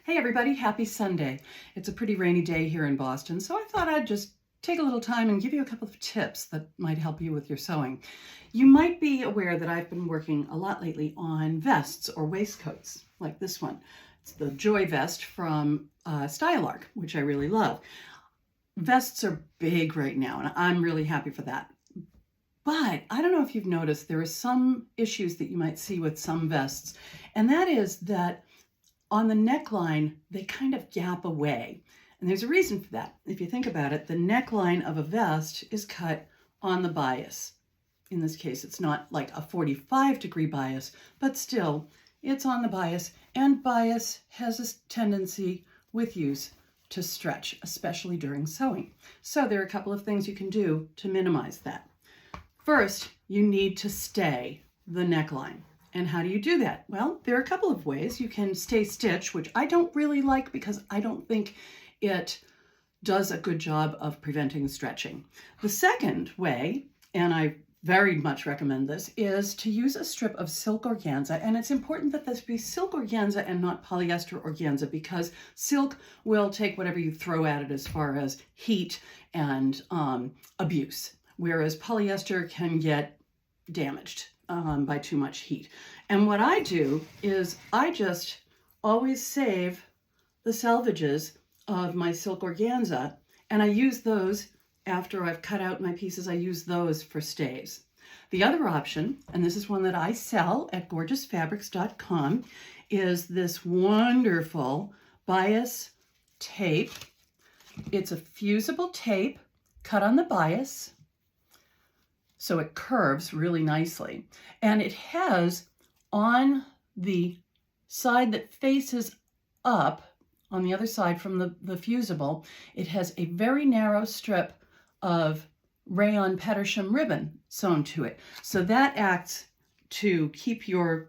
Hey everybody, happy Sunday. It's a pretty rainy day here in Boston, so I thought I'd just take a little time and give you a couple of tips that might help you with your sewing. You might be aware that I've been working a lot lately on vests or waistcoats, like this one. It's the Joy vest from Stylark, which I really love. Vests are big right now, and I'm really happy for that. But I don't know if you've noticed, there are some issues that you might see with some vests, and that is that on the neckline, they kind of gap away. And there's a reason for that. If you think about it, the neckline of a vest is cut on the bias. In this case, it's not like a 45-degree bias, but still, it's on the bias, and bias has a tendency with use to stretch, especially during sewing. So there are a couple of things you can do to minimize that. First, you need to stay the neckline. And how do you do that? Well, there are a couple of ways. You can stay stitch, which I don't really like because I don't think it does a good job of preventing stretching. The second way, and I very much recommend this, is to use a strip of silk organza. And it's important that this be silk organza and not polyester organza, because silk will take whatever you throw at it as far as heat and abuse, whereas polyester can get damaged by too much heat. And what I do is I just always save the selvages of my silk organza, and I use those after I've cut out my pieces. I use those for stays. The other option, and this is one that I sell at gorgeousfabrics.com, is this wonderful bias tape. It's a fusible tape cut on the bias, so it curves really nicely. And it has on the side that faces up, on the other side from the fusible, it has a very narrow strip of rayon Petersham ribbon sewn to it. So that acts to keep your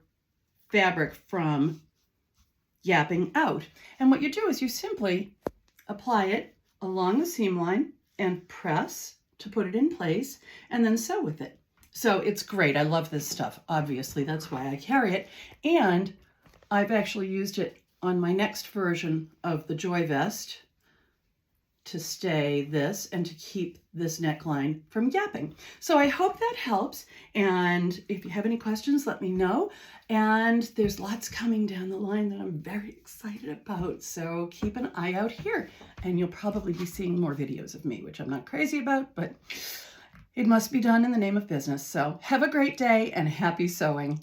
fabric from gapping out. And what you do is you simply apply it along the seam line and press to put it in place, and then sew with it. So it's great. I love this stuff. Obviously, that's why I carry it. And I've actually used it on my next version of the Joy vest to stay this and to keep this neckline from gapping. So I hope that helps. And if you have any questions, let me know. And there's lots coming down the line that I'm very excited about. So keep an eye out here, and you'll probably be seeing more videos of me, which I'm not crazy about, but it must be done in the name of business. So have a great day and happy sewing.